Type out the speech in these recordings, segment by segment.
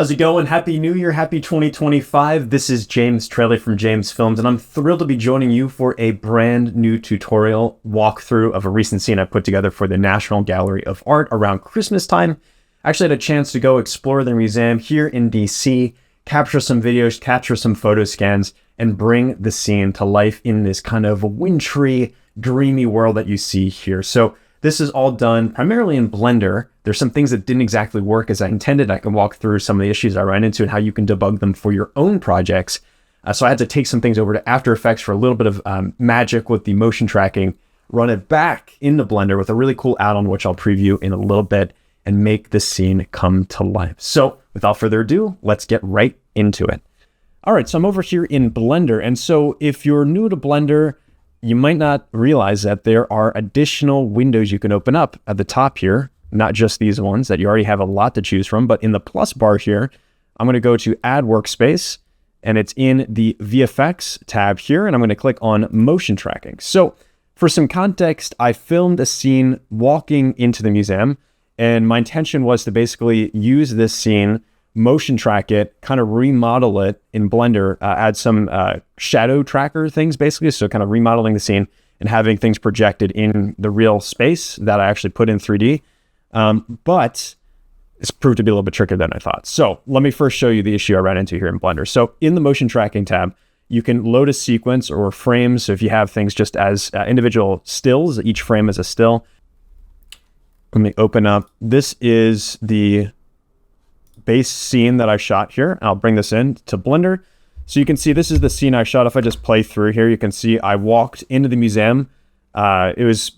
How's it going? Happy New Year, happy 2025. This is James Trelly from James Films, and I'm thrilled to be joining you for a brand new tutorial walkthrough of a recent scene I put together for the National Gallery of Art around Christmas time. I actually had a chance to go explore their museum here in DC, capture some videos, capture some photo scans, and bring the scene to life in this kind of wintry, dreamy world that you see here. So this is all done primarily in Blender. There's some things that didn't exactly work as I intended. I can walk through some of the issues I ran into and how you can debug them for your own projects. So I had to take some things over to After Effects for a little bit of magic with the motion tracking, run it back into Blender with a really cool add-on, which I'll preview in a little bit, and make the scene come to life. So without further ado, let's get right into it. All right, so I'm over here in Blender. And so if you're new to Blender, you might not realize that there are additional windows you can open up at the top here, not just these ones that you already have a lot to choose from, but in the plus bar here, I'm going to go to Add Workspace, and it's in the VFX tab here, and I'm going to click on Motion Tracking. So for some context, I filmed a scene walking into the museum, and my intention was to basically use this scene, motion track it, kind of remodel it in Blender, add some shadow tracker things basically. So kind of remodeling the scene and having things projected in the real space that I actually put in 3D. But it's proved to be a little bit trickier than I thought. So let me first show you the issue I ran into here in Blender. So in the motion tracking tab, you can load a sequence or frames. So if you have things just as individual stills, each frame is a still. Let me open up. This is the base scene that I shot here. I'll bring this in to Blender. So you can see this is the scene I shot. If I just play through here, you can see I walked into the museum. It was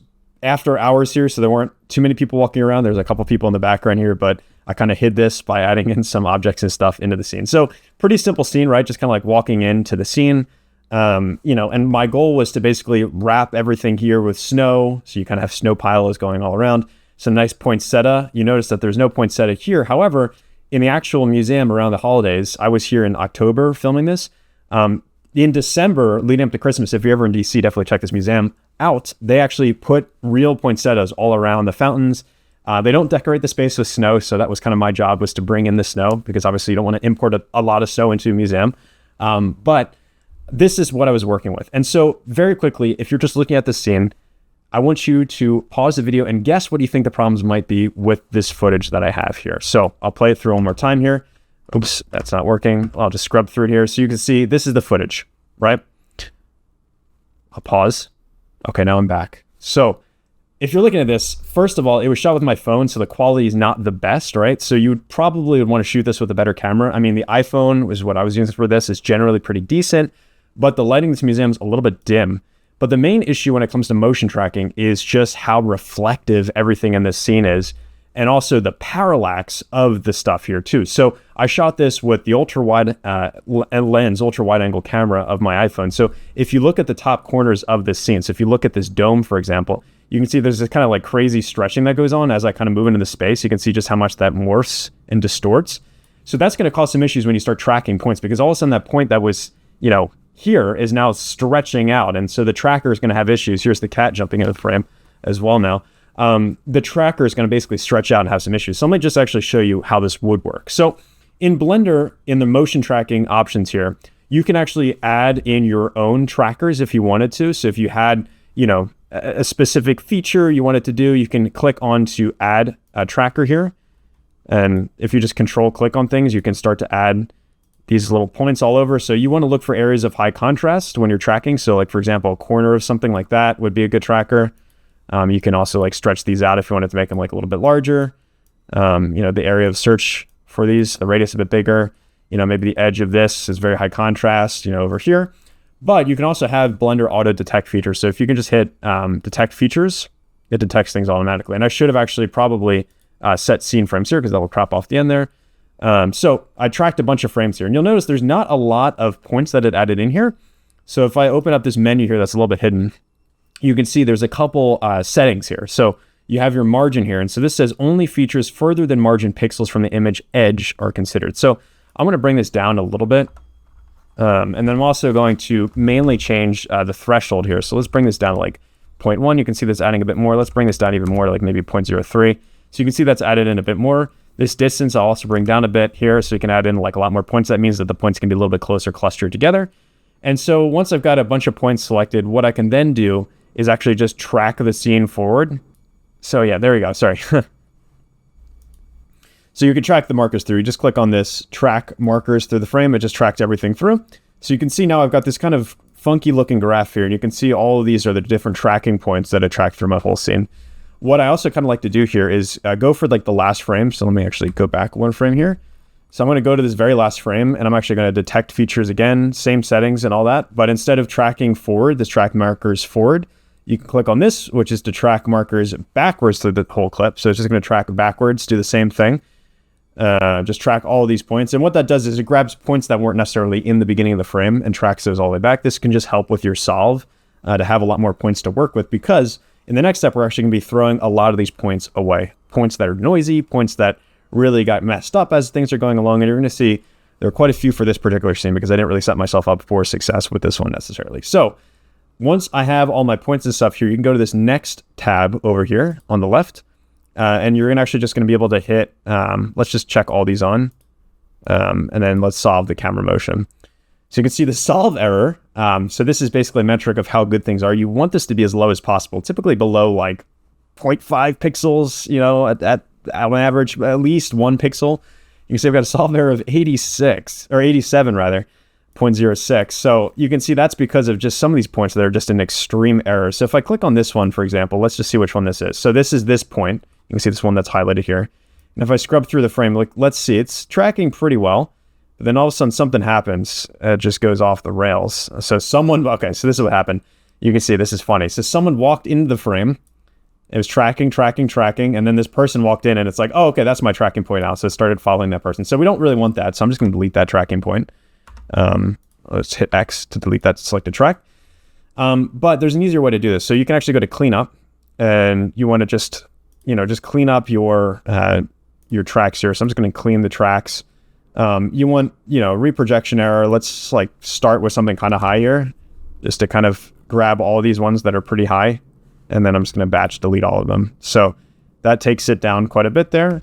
after hours here, so there weren't too many people walking around. There's a couple people in the background here, but I kind of hid this by adding in some objects and stuff into the scene. So pretty simple scene, right? Just kind of like walking into the scene. And my goal was to basically wrap everything here with snow. So you kind of have snow piles going all around. Some nice poinsettia. You notice that there's no poinsettia here. However, in the actual museum around the holidays, I was here in October filming this. In December, leading up to Christmas, if you're ever in DC, definitely check this museum out. They actually put real poinsettias all around the fountains. They don't decorate the space with snow, so that was kind of my job, was to bring in the snow, because obviously you don't want to import a lot of snow into a museum. But this is what I was working with. And so very quickly, if you're just looking at this scene, I want you to pause the video and guess what you think the problems might be with this footage that I have here. So I'll play it through one more time here. Oops, that's not working. I'll just scrub through it here. So you can see this is the footage, right? I'll pause. Okay, now I'm back. So if you're looking at this, first of all, it was shot with my phone, so the quality is not the best, right? So you probably would want to shoot this with a better camera. I mean, the iPhone was what I was using for this. Is generally pretty decent, but the lighting in this museum is a little bit dim. But the main issue when it comes to motion tracking is just how reflective everything in this scene is, and also the parallax of the stuff here too. So I shot this with the ultra wide angle camera of my iPhone. So if you look at the top corners of this scene, so if you look at this dome, for example, you can see there's this kind of like crazy stretching that goes on as I kind of move into the space. You can see just how much that morphs and distorts. So that's going to cause some issues when you start tracking points, because all of a sudden that point that was, here is now stretching out. And so the tracker is going to have issues. Here's the cat jumping into the frame as well now. The tracker is going to basically stretch out and have some issues. So let me just actually show you how this would work. So in Blender, in the motion tracking options here, you can actually add in your own trackers if you wanted to. So if you had, a specific feature you wanted to do, you can click on to add a tracker here. And if you just control click on things, you can start to add these little points all over. So you want to look for areas of high contrast when you're tracking. So like, for example, a corner of something like that would be a good tracker. You can also like stretch these out if you wanted to make them like a little bit larger. The area of search for these, the radius a bit bigger. Maybe the edge of this is very high contrast, over here. But you can also have Blender auto detect features. So if you can just hit detect features, it detects things automatically. And I should have actually probably set scene frames here, because that will crop off the end there. So I tracked a bunch of frames here, and you'll notice there's not a lot of points that it added in here. So if I open up this menu here that's a little bit hidden, you can see there's a couple settings here. So you have your margin here. And so this says only features further than margin pixels from the image edge are considered. So I'm going to bring this down a little bit. And then I'm also going to mainly change the threshold here. So let's bring this down to like 0.1. You can see this adding a bit more. Let's bring this down even more to like maybe 0.03. So you can see that's added in a bit more. This distance I'll also bring down a bit here so you can add in like a lot more points. That means that the points can be a little bit closer clustered together. And so once I've got a bunch of points selected, what I can then do is actually just track the scene forward. So yeah, there we go, sorry. So you can track the markers through. You just click on this track markers through the frame. It just tracks everything through. So you can see now I've got this kind of funky looking graph here, and you can see all of these are the different tracking points that I track through my whole scene. What I also kind of like to do here is go for like the last frame. So let me actually go back one frame here. So I'm going to go to this very last frame, and I'm actually going to detect features again, same settings and all that. But instead of tracking forward, this track markers forward, you can click on this, which is to track markers backwards through the whole clip. So it's just going to track backwards, do the same thing. Just track all of these points. And what that does is it grabs points that weren't necessarily in the beginning of the frame and tracks those all the way back. This can just help with your solve to have a lot more points to work with, because in the next step, we're actually going to be throwing a lot of these points away. Points that are noisy, points that really got messed up as things are going along. And you're going to see there are quite a few for this particular scene because I didn't really set myself up for success with this one necessarily. So once I have all my points and stuff here, you can go to this next tab over here on the left. And you're actually just going to be able to hit, let's just check all these on, and then let's solve the camera motion. So you can see the solve error. So this is basically a metric of how good things are. You want this to be as low as possible, typically below like 0.5 pixels, you know, on average, at least 1 pixel. You can see I've got a solve error of 86, or 87 rather, 0.06. So you can see that's because of just some of these points that are just an extreme error. So if I click on this one, for example, let's just see which one this is. So this is this point. You can see this one that's highlighted here. And if I scrub through the frame, like, let's see, it's tracking pretty well. But then all of a sudden something happens. It just goes off the rails. So okay, so this is what happened. You can see this is funny. So someone walked into the frame. It was tracking. And then this person walked in and it's like, oh, okay, that's my tracking point now. So it started following that person. So we don't really want that. So I'm just going to delete that tracking point. Let's hit X to delete that selected track. But there's an easier way to do this. So you can actually go to cleanup, and you want to just clean up your tracks here. So I'm just going to clean the tracks. You want, reprojection error. Let's like start with something kind of high here, just to kind of grab all of these ones that are pretty high. And then I'm just going to batch delete all of them. So that takes it down quite a bit there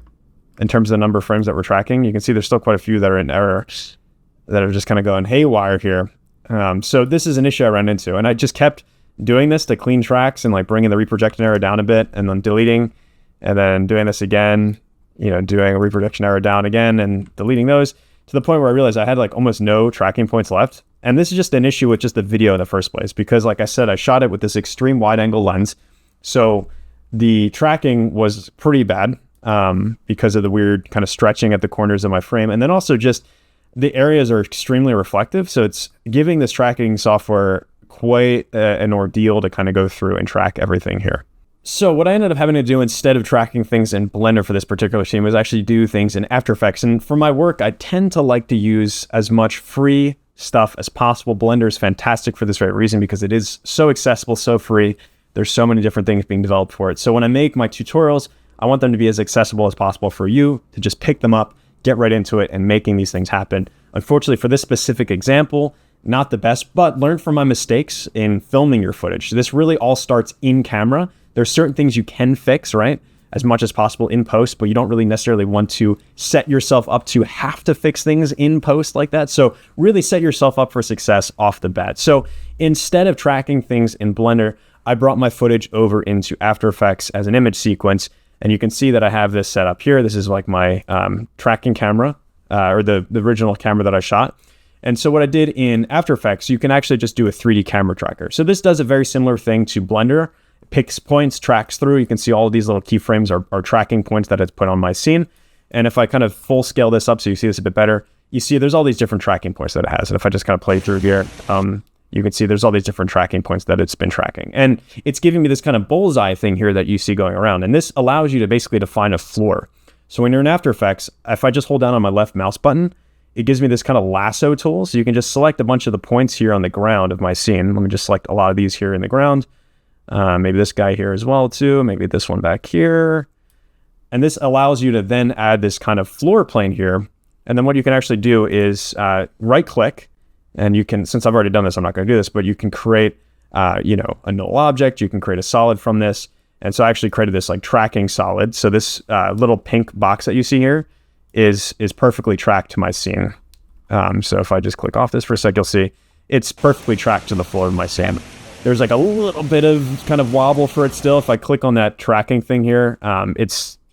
in terms of the number of frames that we're tracking. You can see there's still quite a few that are in error that are just kind of going haywire here. So this is an issue I ran into, and I just kept doing this to clean tracks and like bringing the reprojection error down a bit and then deleting, and then doing this again, doing a reprojection error down again and deleting those, to the point where I realized I had like almost no tracking points left. And this is just an issue with just the video in the first place, because like I said, I shot it with this extreme wide angle lens. So the tracking was pretty bad because of the weird kind of stretching at the corners of my frame. And then also just the areas are extremely reflective. So it's giving this tracking software quite an ordeal to kind of go through and track everything here. So what I ended up having to do instead of tracking things in Blender for this particular scene was actually do things in After Effects. And for my work, I tend to like to use as much free stuff as possible. Blender is fantastic for this very reason, because it is so accessible, so free. There's so many different things being developed for it. So when I make my tutorials, I want them to be as accessible as possible for you to just pick them up, get right into it, and making these things happen. Unfortunately, for this specific example, not the best, but learn from my mistakes in filming your footage. This really all starts in camera. There's certain things you can fix, right, as much as possible in post, but you don't really necessarily want to set yourself up to have to fix things in post like that. So really set yourself up for success off the bat. So instead of tracking things in Blender, I brought my footage over into After Effects as an image sequence. And you can see that I have this set up here. This is like my tracking camera, or the original camera that I shot. And so what I did in After Effects, you can actually just do a 3D camera tracker. So this does a very similar thing to Blender. It picks points, tracks through. You can see all of these little keyframes are tracking points that it's put on my scene. And if I kind of full scale this up so you see this a bit better, you see there's all these different tracking points that it has. And if I just kind of play through here, you can see there's all these different tracking points that it's been tracking. And it's giving me this kind of bullseye thing here that you see going around. And this allows you to basically define a floor. So when you're in After Effects, if I just hold down on my left mouse button, it gives me this kind of lasso tool. So you can just select a bunch of the points here on the ground of my scene. Let me just select a lot of these here in the ground. Maybe this guy here as well too. Maybe this one back here. And this allows you to then add this kind of floor plane here. And then what you can actually do is right click. And you can, since I've already done this, I'm not going to do this, but you can create, a null object. You can create a solid from this. And so I actually created this like tracking solid. So this little pink box that you see here is perfectly tracked to my scene. So if I just click off this for a sec, you'll see it's perfectly tracked to the floor of my scene. There's like a little bit of kind of wobble for it still. If I click on that tracking thing here,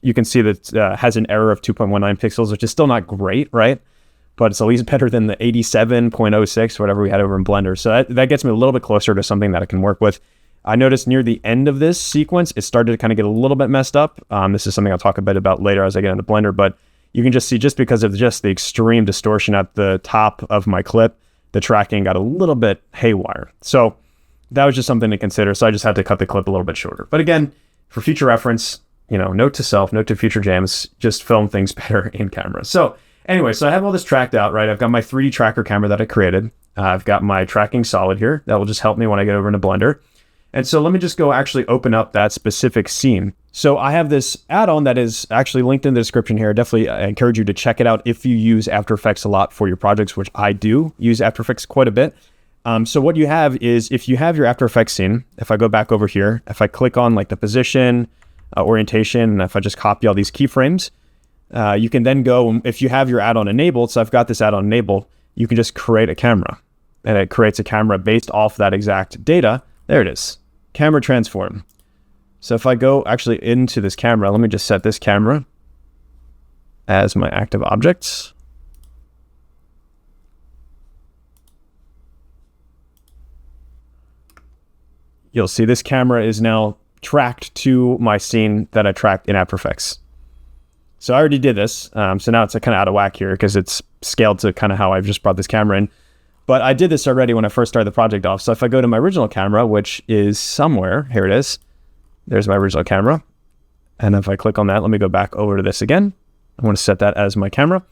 you can see that it has an error of 2.19 pixels, which is still not great, right? But it's at least better than the 87.06, whatever we had over in Blender. So that gets me a little bit closer to something that I can work with. I noticed near the end of this sequence, it started to kind of get a little bit messed up. This is something I'll talk a bit about later as I get into Blender, but you can just see, just because of just the extreme distortion at the top of my clip, the tracking got a little bit haywire. So that was just something to consider. So I just had to cut the clip a little bit shorter. But again, for future reference, note to self, note to future James, just film things better in camera. So anyway, so I have all this tracked out, right? I've got my 3D tracker camera that I created. I've got my tracking solid here. That will just help me when I get over into Blender. And so let me just go actually open up that specific scene. So I have this add-on that is actually linked in the description here. Definitely I encourage you to check it out if you use After Effects a lot for your projects, which I do use After Effects quite a bit. So what you have is, if you have your After Effects scene, if I go back over here, if I click on like the position, orientation, and if I just copy all these keyframes, you can then go, if you have your add-on enabled, so I've got this add-on enabled, you can just create a camera. And it creates a camera based off that exact data. There it is, camera transform. So if I go actually into this camera, let me just set this camera as my active objects. You'll see this camera is now tracked to my scene that I tracked in After Effects. So I already did this. So now it's kind of out of whack here because it's scaled to kind of how I've just brought this camera in. But I did this already when I first started the project off. So if I go to my original camera, which is somewhere, here it is. There's my original camera. And if I click on that, let me go back over to this again. I want to set that as my camera.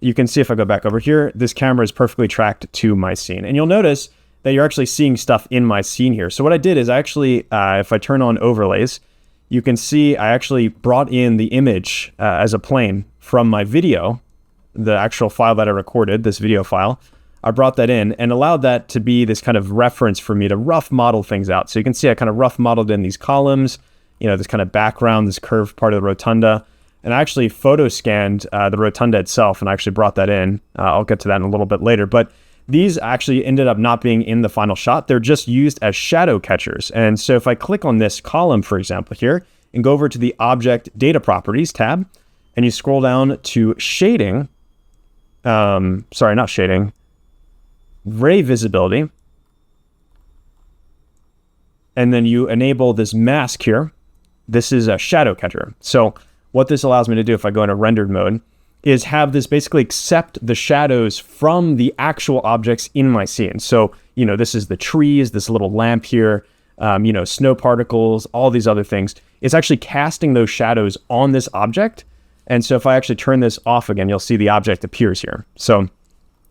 You can see if I go back over here, this camera is perfectly tracked to my scene. And you'll notice that you're actually seeing stuff in my scene here. So what I did is I actually, if I turn on overlays, you can see I actually brought in the image as a plane from my video, the actual file that I recorded, this video file. I brought that in and allowed that to be this kind of reference for me to rough model things out. So you can see I kind of rough modeled in these columns, this kind of background, this curved part of the rotunda. And I actually photo scanned the rotunda itself, and I actually brought that in. I'll get to that in a little bit later. But these actually ended up not being in the final shot. They're just used as shadow catchers. And so if I click on this column, for example, here, and go over to the Object Data Properties tab, and you scroll down to shading, sorry, not shading, ray visibility, and then you enable this mask here. This is a shadow catcher. So what this allows me to do, if I go into rendered mode, is have this basically accept the shadows from the actual objects in my scene. So, this is the trees, this little lamp here, snow particles, all these other things. It's actually casting those shadows on this object. And so if I actually turn this off again, you'll see the object appears here. So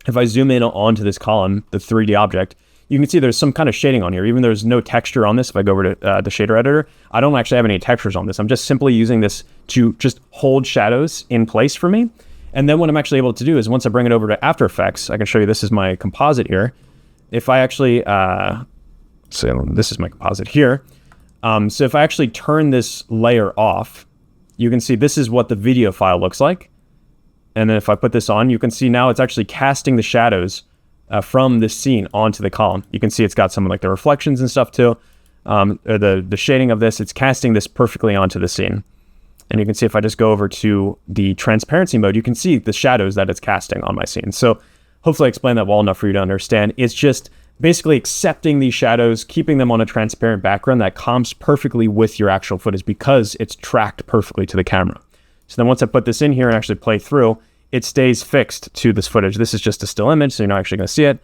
if I zoom in onto this column, the 3D object, you can see there's some kind of shading on here. Even though there's no texture on this, if I go over to the shader editor, I don't actually have any textures on this. I'm just simply using this to just hold shadows in place for me. And then what I'm actually able to do is once I bring it over to After Effects, I can show you, this is my composite here. If I actually, so this is my composite here. So if I actually turn this layer off, you can see this is what the video file looks like. And then if I put this on, you can see now it's actually casting the shadows from this scene onto the column. You can see it's got some like the reflections and stuff too, or the shading of this. It's casting this perfectly onto the scene. And you can see if I just go over to the transparency mode, you can see the shadows that it's casting on my scene. So hopefully I explained that well enough for you to understand. It's just basically accepting these shadows, keeping them on a transparent background that comps perfectly with your actual footage because it's tracked perfectly to the camera. So then once I put this in here and actually play through, it stays fixed to this footage. This is just a still image, so you're not actually going to see it.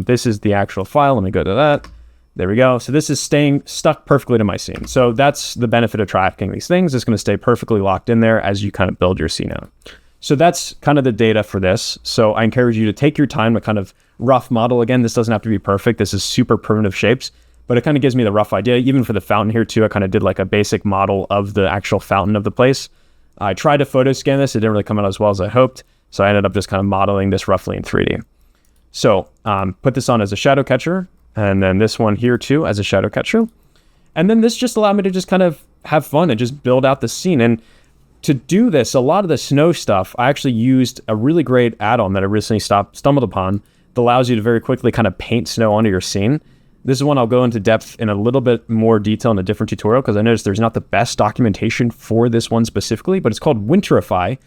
This is the actual file. Let me go to that. There we go. So this is staying stuck perfectly to my scene. So that's the benefit of tracking these things. It's going to stay perfectly locked in there as you kind of build your scene out. So that's kind of the data for this. So I encourage you to take your time to kind of rough model. Again, this doesn't have to be perfect. This is super primitive shapes, but it kind of gives me the rough idea. Even for the fountain here too, I kind of did like a basic model of the actual fountain of the place. I tried to photo scan this. It didn't really come out as well as I hoped. So I ended up just kind of modeling this roughly in 3D. So put this on as a shadow catcher, and then this one here too as a shadow catcher. And then this just allowed me to just kind of have fun and just build out the scene. And to do this, a lot of the snow stuff, I actually used a really great add-on that I recently stumbled upon that allows you to very quickly kind of paint snow onto your scene. This is one I'll go into depth in a little bit more detail in a different tutorial, because I noticed there's not the best documentation for this one specifically, but it's called Winterify.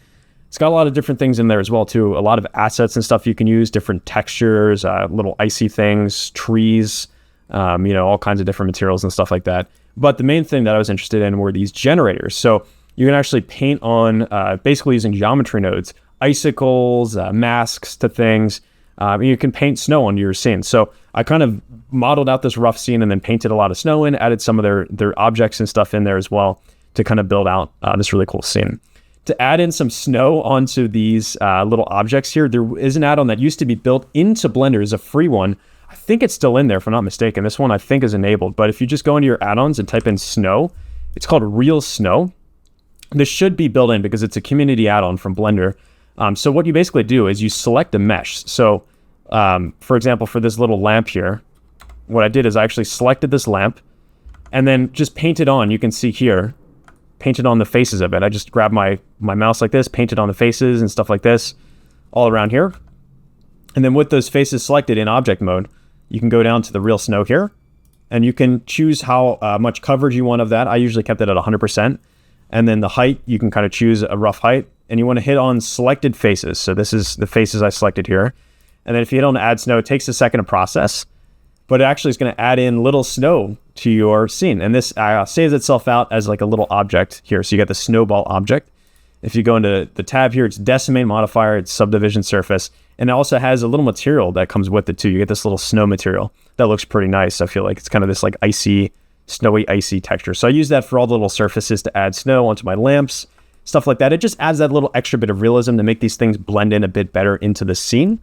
It's got a lot of different things in there as well too. A lot of assets and stuff you can use, different textures, little icy things, trees, all kinds of different materials and stuff like that. But the main thing that I was interested in were these generators. So you can actually paint on basically using geometry nodes, icicles, masks to things. You can paint snow onto your scene. So I kind of modeled out this rough scene and then painted a lot of snow in, added some of their objects and stuff in there as well to kind of build out this really cool scene. To add in some snow onto these little objects here, there is an add-on that used to be built into Blender as a free one. I think it's still in there if I'm not mistaken. This one I think is enabled, but if you just go into your add-ons and type in snow, it's called Real Snow. This should be built in because it's a community add-on from Blender. So what you basically do is you select a mesh. So for example, for this little lamp here, what I did is I actually selected this lamp and then just painted on, you can see here, painted on the faces of it. I just grabbed my mouse like this, painted on the faces and stuff like this all around here. And then with those faces selected in object mode, you can go down to the real snow here and you can choose how much coverage you want of that. I usually kept it at 100%. And then the height, you can kind of choose a rough height and you want to hit on selected faces. So this is the faces I selected here. And then if you hit on add snow, it takes a second to process, but it actually is going to add in little snow to your scene. And this saves itself out as like a little object here. So you got the snowball object. If you go into the tab here, it's decimate modifier, it's subdivision surface. And it also has a little material that comes with it too. You get this little snow material that looks pretty nice. I feel like it's kind of this like icy, snowy, icy texture. So I use that for all the little surfaces to add snow onto my lamps, stuff like that. It just adds that little extra bit of realism to make these things blend in a bit better into the scene.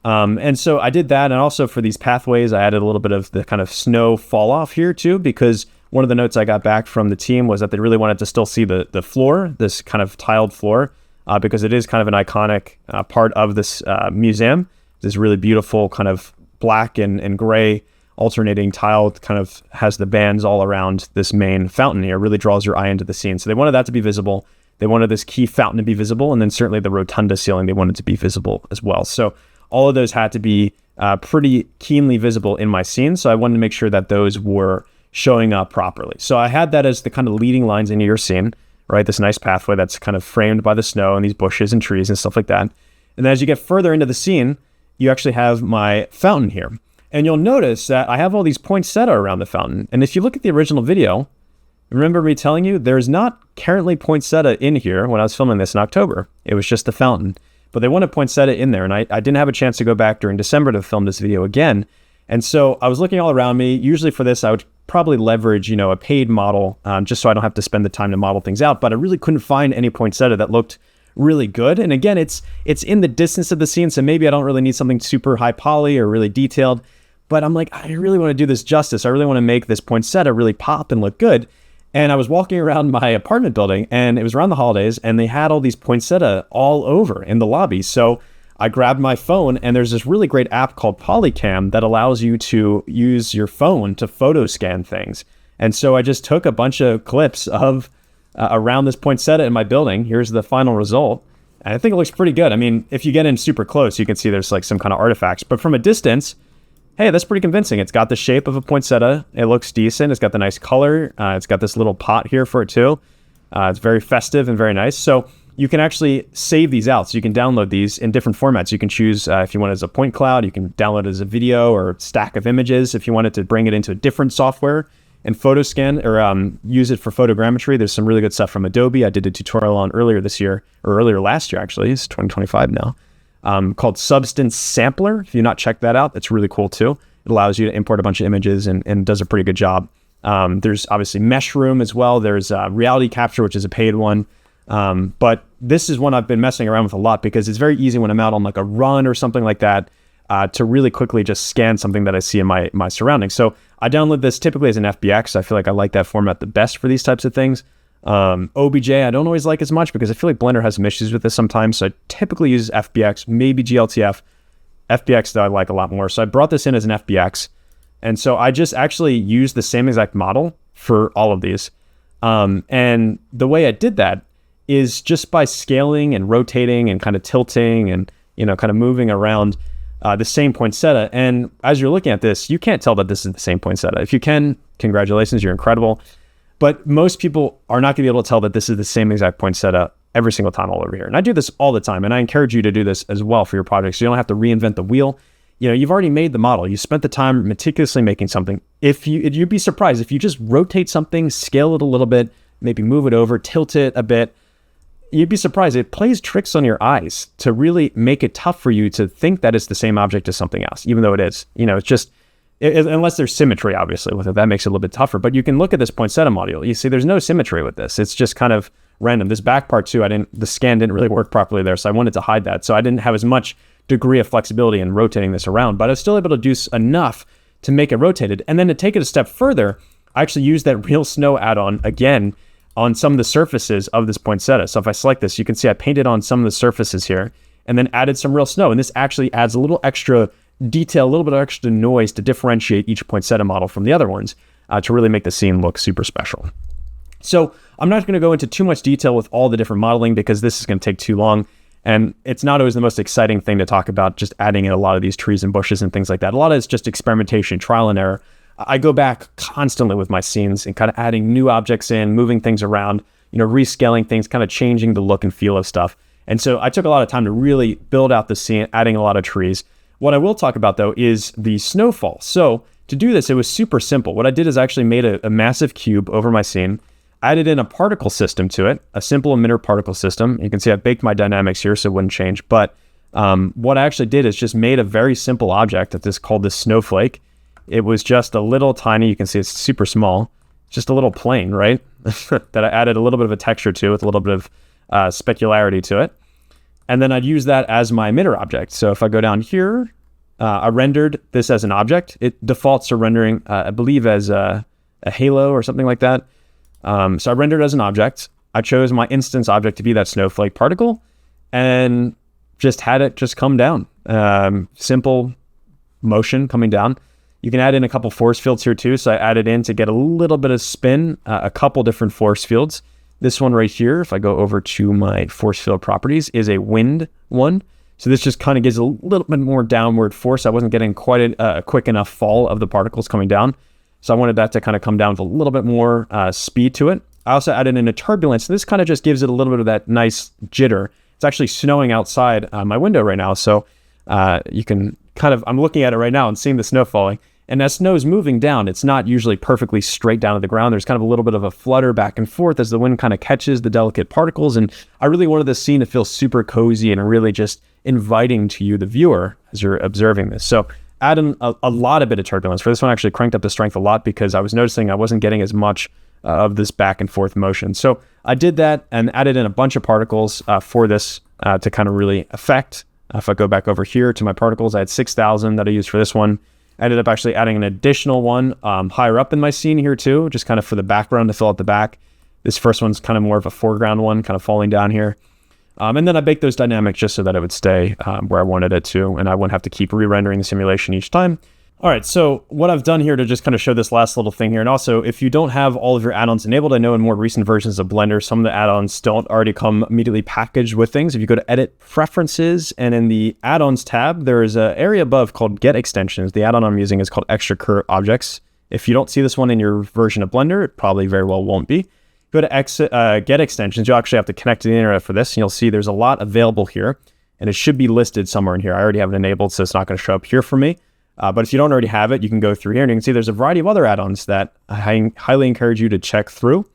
And so I did that. And also for these pathways, I added a little bit of the kind of snow fall off here too, because one of the notes I got back from the team was that they really wanted to still see the floor, this kind of tiled floor, because it is kind of an iconic part of this museum. This really beautiful kind of black and gray alternating tile kind of has the bands all around this main fountain here, really draws your eye into the scene. So they wanted that to be visible. They wanted this key fountain to be visible. And then certainly the rotunda ceiling, they wanted to be visible as well. So all of those had to be pretty keenly visible in my scene. So I wanted to make sure that those were showing up properly. So I had that as the kind of leading lines into your scene, right? This nice pathway that's kind of framed by the snow and these bushes and trees and stuff like that. And then as you get further into the scene, you actually have my fountain here. And you'll notice that I have all these poinsettia around the fountain. And if you look at the original video, remember me telling you there's not currently poinsettia in here when I was filming this in October. It was just the fountain. But they wanted poinsettia in there. And I didn't have a chance to go back during December to film this video again. And so I was looking all around me. Usually for this, I would probably leverage, a paid model just so I don't have to spend the time to model things out. But I really couldn't find any poinsettia that looked really good. And again, it's in the distance of the scene. So maybe I don't really need something super high poly or really detailed. But I'm like, I really want to do this justice. I really want to make this poinsettia really pop and look good. And I was walking around my apartment building and it was around the holidays and they had all these poinsettia all over in the lobby. So I grabbed my phone and there's this really great app called Polycam that allows you to use your phone to photo scan things. And so I just took a bunch of clips of around this poinsettia in my building. Here's the final result. And I think it looks pretty good. I mean, if you get in super close, you can see there's like some kind of artifacts, but from a distance, hey, that's pretty convincing. It's got the shape of a poinsettia. It looks decent. It's got the nice color. It's got this little pot here for it too. It's very festive and very nice. So you can actually save these out. So you can download these in different formats. You can choose if you want it as a point cloud, you can download it as a video or stack of images. If you wanted to bring it into a different software and Photoscan or use it for photogrammetry, there's some really good stuff from Adobe. I did a tutorial on earlier this year, or earlier last year actually. It's 2025 now. Called Substance Sampler. If you've not checked that out, it's really cool too. It allows you to import a bunch of images and does a pretty good job. There's obviously Mesh Room as well. There's Reality Capture, which is a paid one. But this is one I've been messing around with a lot because it's very easy when I'm out on like a run or something like that to really quickly just scan something that I see in my surroundings. So I download this typically as an FBX. I feel like I like that format the best for these types of things. OBJ, I don't always like as much because I feel like Blender has some issues with this sometimes. So I typically use FBX, maybe GLTF. FBX though I like a lot more. So I brought this in as an FBX. And so I just actually used the same exact model for all of these. And the way I did that is just by scaling and rotating and kind of tilting and, kind of moving around the same poinsettia. And as you're looking at this, you can't tell that this is the same poinsettia. If you can, congratulations, you're incredible. But most people are not gonna be able to tell that this is the same exact poinsettia every single time all over here. And I do this all the time. And I encourage you to do this as well for your projects. So you don't have to reinvent the wheel. You've already made the model. You spent the time meticulously making something. You'd be surprised if you just rotate something, scale it a little bit, maybe move it over, tilt it a bit. You'd be surprised. It plays tricks on your eyes to really make it tough for you to think that it's the same object as something else, even though it is. It's just, unless there's symmetry, obviously, with it, that makes it a little bit tougher. But you can look at this poinsettia module. You see there's no symmetry with this. It's just kind of random. This back part too, the scan didn't really work properly there, so I wanted to hide that. So I didn't have as much degree of flexibility in rotating this around, but I was still able to do enough to make it rotated. And then to take it a step further, I actually used that real snow add-on again on some of the surfaces of this poinsettia. So if I select this, you can see I painted on some of the surfaces here and then added some real snow. And this actually adds a little extra detail, a little bit of extra noise to differentiate each poinsettia model from the other ones to really make the scene look super special. So I'm not going to go into too much detail with all the different modeling because this is going to take too long. And it's not always the most exciting thing to talk about, just adding in a lot of these trees and bushes and things like that. A lot of it's just experimentation, trial and error. I go back constantly with my scenes and kind of adding new objects in, moving things around, rescaling things, kind of changing the look and feel of stuff. And so I took a lot of time to really build out the scene, adding a lot of trees. What I will talk about though is the snowfall. So to do this, it was super simple. What I did is actually made a massive cube over my scene, added in a particle system to it, a simple emitter particle system. You can see I baked my dynamics here so it wouldn't change. But what I actually did is just made a very simple object that is called this snowflake. It was just a little tiny, you can see it's super small, just a little plane, right? that I added a little bit of a texture to with a little bit of specularity to it. And then I'd use that as my emitter object. So if I go down here, I rendered this as an object. It defaults to rendering, I believe, as a halo or something like that. So I rendered it as an object. I chose my instance object to be that snowflake particle and just had it just come down. Simple motion coming down. You can add in a couple force fields here too. So I added in to get a little bit of spin, a couple different force fields. This one right here, if I go over to my force field properties, is a wind one. So this just kind of gives a little bit more downward force. I wasn't getting quite a quick enough fall of the particles coming down. So I wanted that to kind of come down with a little bit more speed to it. I also added in a turbulence. This kind of just gives it a little bit of that nice jitter. It's actually snowing outside my window right now. So you can I'm looking at it right now and seeing the snow falling. And as snow is moving down, it's not usually perfectly straight down to the ground. There's kind of a little bit of a flutter back and forth as the wind kind of catches the delicate particles. And I really wanted this scene to feel super cozy and really just inviting to you, the viewer, as you're observing this. So adding a lot of bit of turbulence. For this one, I actually cranked up the strength a lot because I was noticing I wasn't getting as much of this back and forth motion. So I did that and added in a bunch of particles for this to kind of really affect. If I go back over here to my particles, I had 6,000 that I used for this one. I ended up actually adding an additional one higher up in my scene here too, just kind of for the background to fill out the back. This first one's kind of more of a foreground one, kind of falling down here. And then I baked those dynamics just so that it would stay where I wanted it to, and I wouldn't have to keep re-rendering the simulation each time. All right, so what I've done here to just kind of show this last little thing here, and also if you don't have all of your add-ons enabled, I know in more recent versions of Blender, some of the add-ons don't already come immediately packaged with things. If you go to Edit Preferences, and in the Add-ons tab, there is an area above called Get Extensions. The add-on I'm using is called Extra Curve Objects. If you don't see this one in your version of Blender, it probably very well won't be. Go to Get Extensions. You'll actually have to connect to the internet for this, and you'll see there's a lot available here, and it should be listed somewhere in here. I already have it enabled, so it's not going to show up here for me. But if you don't already have it, you can go through here and you can see there's a variety of other add-ons that I highly encourage you to check through.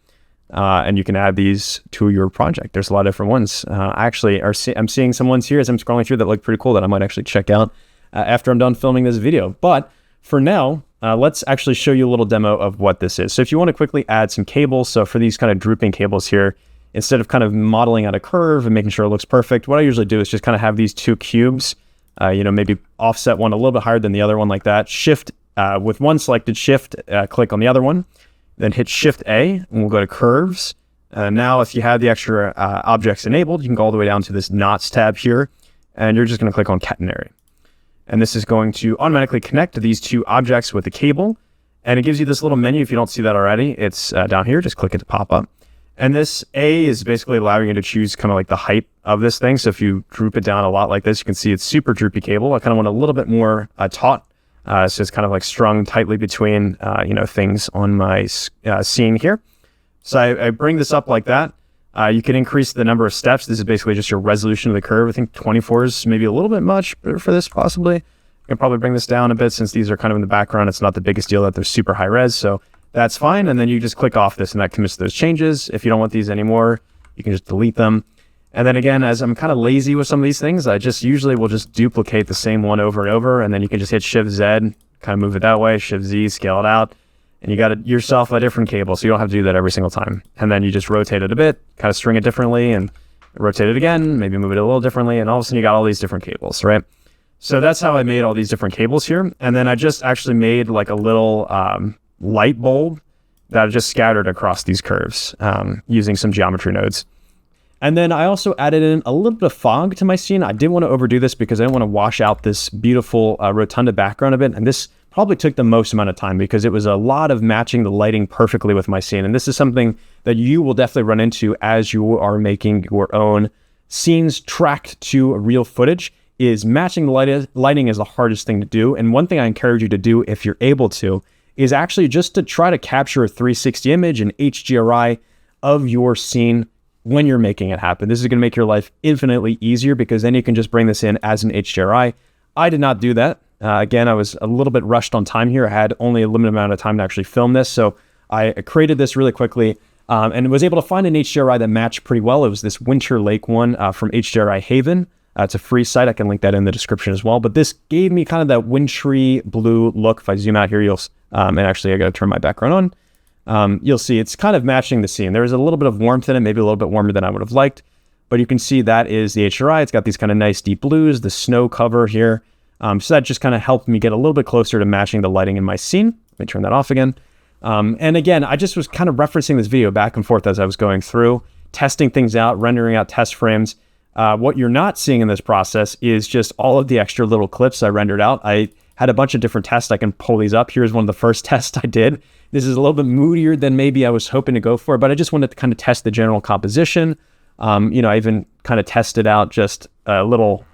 And you can add these to your project. There's a lot of different ones. I'm seeing some ones here as I'm scrolling through that look pretty cool that I might actually check out after I'm done filming this video. But for now, let's actually show you a little demo of what this is. So if you want to quickly add some cables, so for these kind of drooping cables here, instead of kind of modeling out a curve and making sure it looks perfect, what I usually do is just kind of have these two cubes, maybe offset one a little bit higher than the other one like that. Shift, with one selected, shift, click on the other one, then hit Shift A, and we'll go to Curves. Now, if you have the extra objects enabled, you can go all the way down to this Knots tab here, and you're just going to click on Catenary. And this is going to automatically connect these two objects with the cable. And it gives you this little menu. If you don't see that already, it's down here. Just click it to pop up. And this A is basically allowing you to choose kind of like the height of this thing. So if you droop it down a lot like this, you can see it's super droopy cable. I kind of want a little bit more taut. So it's kind of like strung tightly between, things on my scene here. So I bring this up like that. You can increase the number of steps. This is basically just your resolution of the curve. I think 24 is maybe a little bit much for this possibly. I can probably bring this down a bit since these are kind of in the background. It's not the biggest deal that they're super high res. So that's fine. And then you just click off this and that commits to those changes. If you don't want these anymore, you can just delete them. And then again, as I'm kind of lazy with some of these things, I just usually will just duplicate the same one over and over. And then you can just hit Shift Z, kind of move it that way, Shift Z, scale it out. And you got yourself a different cable. So you don't have to do that every single time. And then you just rotate it a bit, kind of string it differently and rotate it again, maybe move it a little differently. And all of a sudden you got all these different cables, right? So that's how I made all these different cables here. And then I just actually made like a little light bulb that I just scattered across these curves using some geometry nodes. And then I also added in a little bit of fog to my scene. I didn't want to overdo this because I didn't want to wash out this beautiful rotunda background of it. And this probably took the most amount of time because it was a lot of matching the lighting perfectly with my scene. And this is something that you will definitely run into as you are making your own scenes tracked to real footage. Is matching the lighting is the hardest thing to do. And one thing I encourage you to do if you're able to is actually just to try to capture a 360 image and HDRI of your scene when you're making it happen. This is going to make your life infinitely easier because then you can just bring this in as an HDRI. I did not do that. Again, I was a little bit rushed on time here. I had only a limited amount of time to actually film this. So I created this really quickly and was able to find an HDRI that matched pretty well. It was this Winter Lake one from HDRI Haven. It's a free site. I can link that in the description as well. But this gave me kind of that wintry blue look. If I zoom out here, you'll, and actually I got to turn my background on. You'll see it's kind of matching the scene. There's a little bit of warmth in it, maybe a little bit warmer than I would have liked. But you can see that is the HDRI. It's got these kind of nice deep blues, the snow cover here. So that just kind of helped me get a little bit closer to matching the lighting in my scene. Let me turn that off again. And again, I just was kind of referencing this video back and forth as I was going through, testing things out, rendering out test frames. What you're not seeing in this process is just all of the extra little clips I rendered out. I had a bunch of different tests. I can pull these up. Here's one of the first tests I did. This is a little bit moodier than maybe I was hoping to go for, but I just wanted to kind of test the general composition. I even kind of tested out just a little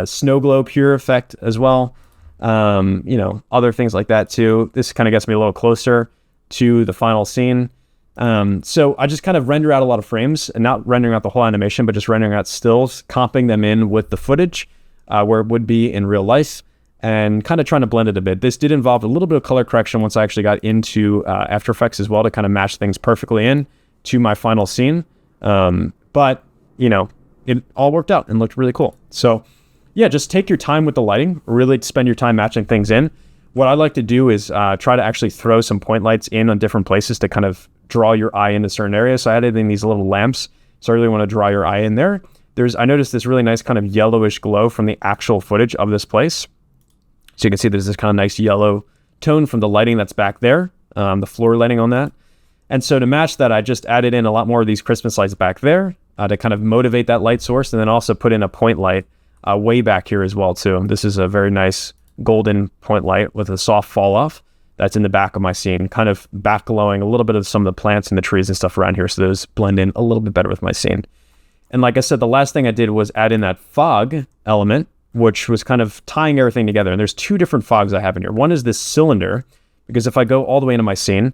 snow globe here effect as well. Other things like that too. This kind of gets me a little closer to the final scene. So I just kind of render out a lot of frames and not rendering out the whole animation, but just rendering out stills, comping them in with the footage where it would be in real life and kind of trying to blend it a bit. This did involve a little bit of color correction once I actually got into After Effects as well to kind of match things perfectly in to my final scene. But it all worked out and looked really cool. So yeah, just take your time with the lighting, really spend your time matching things in. What I like to do is try to actually throw some point lights in on different places to kind of draw your eye into certain areas. So I added in these little lamps. So I really want to draw your eye in there. I noticed this really nice kind of yellowish glow from the actual footage of this place. So you can see there's this kind of nice yellow tone from the lighting that's back there, the floor lighting on that. And so to match that, I just added in a lot more of these Christmas lights back there to kind of motivate that light source, and then also put in a point light way back here as well too. This is a very nice golden point light with a soft fall off that's in the back of my scene, kind of back glowing a little bit of some of the plants and the trees and stuff around here, so those blend in a little bit better with my scene. And like I said, the last thing I did was add in that fog element, which was kind of tying everything together. And there's two different fogs I have in here. One is this cylinder, because if I go all the way into my scene,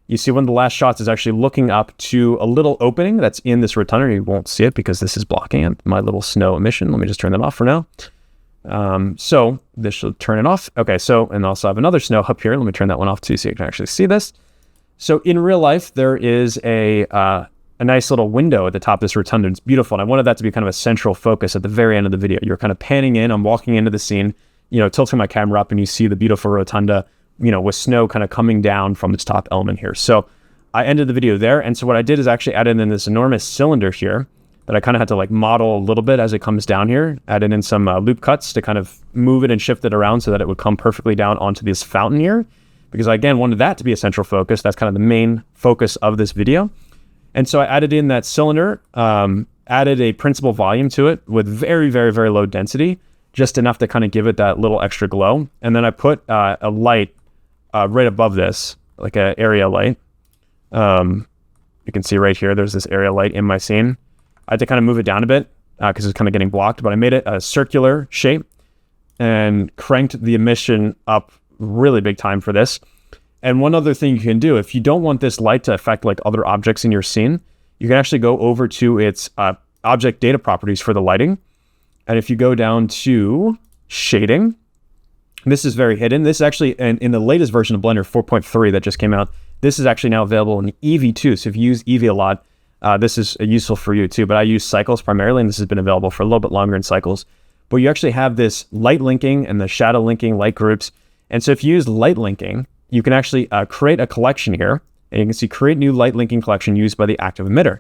you see one of the last shots is actually looking up to a little opening that's in this rotunda. You won't see it because this is blocking it, my little snow emission. Let me just turn that off for now. So this should turn it off. Okay, so, and also I have another snow up here. Let me turn that one off too so you can actually see this. So in real life, there is a nice little window at the top of this rotunda. It's beautiful. And I wanted that to be kind of a central focus at the very end of the video. You're kind of panning in, I'm walking into the scene, tilting my camera up, and you see the beautiful rotunda, with snow kind of coming down from its top element here. So I ended the video there. And so what I did is actually added in this enormous cylinder here that I kind of had to like model a little bit as it comes down here, added in some loop cuts to kind of move it and shift it around so that it would come perfectly down onto this fountain here. Because I, again, wanted that to be a central focus. That's kind of the main focus of this video. And so I added in that cylinder, added a principal volume to it with very, very, very low density, just enough to kind of give it that little extra glow. And then I put a light right above this, like an area light. You can see right here, there's this area light in my scene. I had to kind of move it down a bit because it's kind of getting blocked, but I made it a circular shape and cranked the emission up really big time for this. And one other thing you can do, if you don't want this light to affect like other objects in your scene, you can actually go over to its object data properties for the lighting. And if you go down to shading, this is very hidden. This is actually in the latest version of Blender 4.3 that just came out. This is actually now available in Eevee too. So if you use Eevee a lot, this is useful for you too. But I use Cycles primarily, and this has been available for a little bit longer in Cycles. But you actually have this light linking and the shadow linking light groups. And so if you use light linking, you can actually create a collection here. And you can see create new light linking collection used by the active emitter.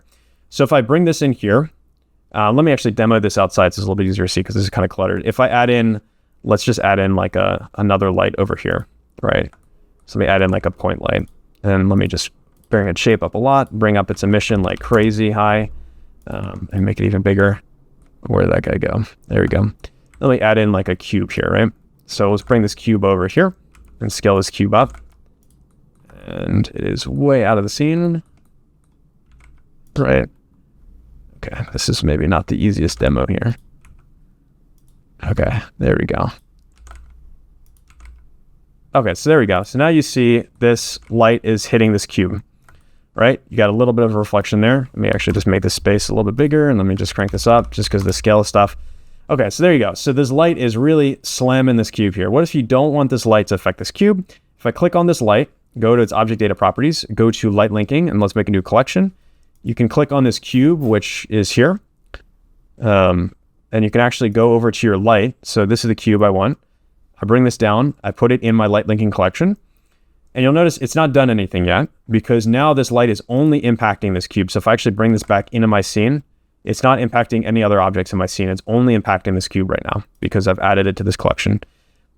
So if I bring this in here, let me actually demo this outside so it's a little bit easier to see because this is kind of cluttered. If I add in, let's just add in like another light over here, right? So let me add in like a point light. And let me just bring its shape up a lot, bring up its emission like crazy high, and make it even bigger. Where did that guy go? There we go. Let me add in like a cube here, right? So let's bring this cube over here and scale this cube up. And it is way out of the scene. Right. Okay, this is maybe not the easiest demo here. Okay, there we go. Okay, so there we go. So now you see this light is hitting this cube, right? You got a little bit of a reflection there. Let me actually just make this space a little bit bigger, and let me just crank this up just because of the scale of stuff. Okay, so there you go. So this light is really slamming this cube here. What if you don't want this light to affect this cube? If I click on this light, go to its object data properties, go to light linking, and let's make a new collection. You can click on this cube, which is here. And you can actually go over to your light. So this is the cube I want. I bring this down, I put it in my light linking collection, and you'll notice it's not done anything yet because now this light is only impacting this cube. So if I actually bring this back into my scene, it's not impacting any other objects in my scene. It's only impacting this cube right now because I've added it to this collection.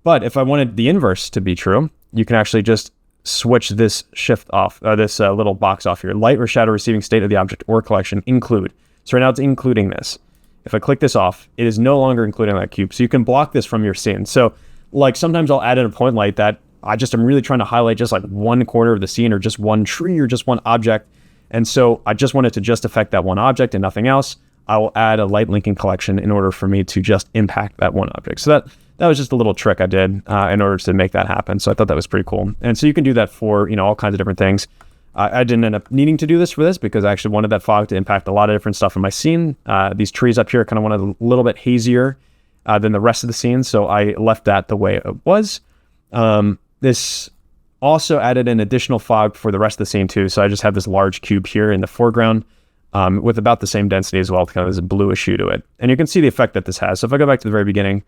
But if I wanted the inverse to be true, you can actually just switch this shift off, this little box off here. Light or shadow receiving state of the object or collection include. So right now it's including this. If I click this off, it is no longer including that cube. So you can block this from your scene. So like sometimes I'll add in a point light that I am really trying to highlight just like one corner of the scene or just one tree or just one object. And so I just want it to just affect that one object and nothing else. I will add a light linking collection in order for me to just impact that one object. So that was just a little trick I did in order to make that happen. So I thought that was pretty cool. And so you can do that for, all kinds of different things. I didn't end up needing to do this for this because I actually wanted that fog to impact a lot of different stuff in my scene. These trees up here kind of wanted a little bit hazier than the rest of the scene. So I left that the way it was. This also added an additional fog for the rest of the scene too. So I just have this large cube here in the foreground with about the same density as well, kind of this bluish hue to it. And you can see the effect that this has. So if I go back to the very beginning,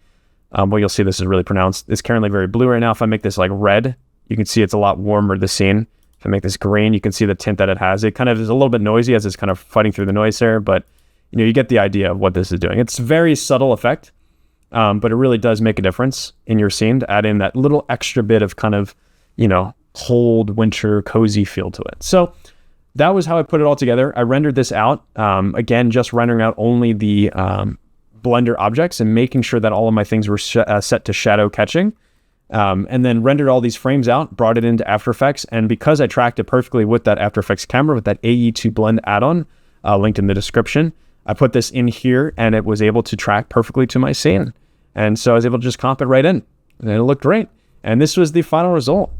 well, you'll see this is really pronounced. It's currently very blue right now. If I make this like red, you can see it's a lot warmer, the scene. If I make this green, you can see the tint that it has. It kind of is a little bit noisy as it's kind of fighting through the noise there, but you get the idea of what this is doing. It's a very subtle effect, but it really does make a difference in your scene to add in that little extra bit of kind of, cold winter cozy feel to it. So that was how I put it all together. I rendered this out, again, just rendering out only the Blender objects and making sure that all of my things were set to shadow catching. And then rendered all these frames out, brought it into After Effects. And because I tracked it perfectly with that After Effects camera, with that AE2 blend add-on linked in the description, I put this in here and it was able to track perfectly to my scene. And so I was able to just comp it right in and it looked great. And this was the final result.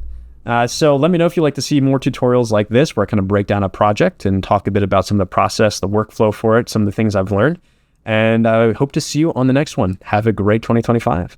So let me know if you'd like to see more tutorials like this where I kind of break down a project and talk a bit about some of the process, the workflow for it, some of the things I've learned. And I hope to see you on the next one. Have a great 2025.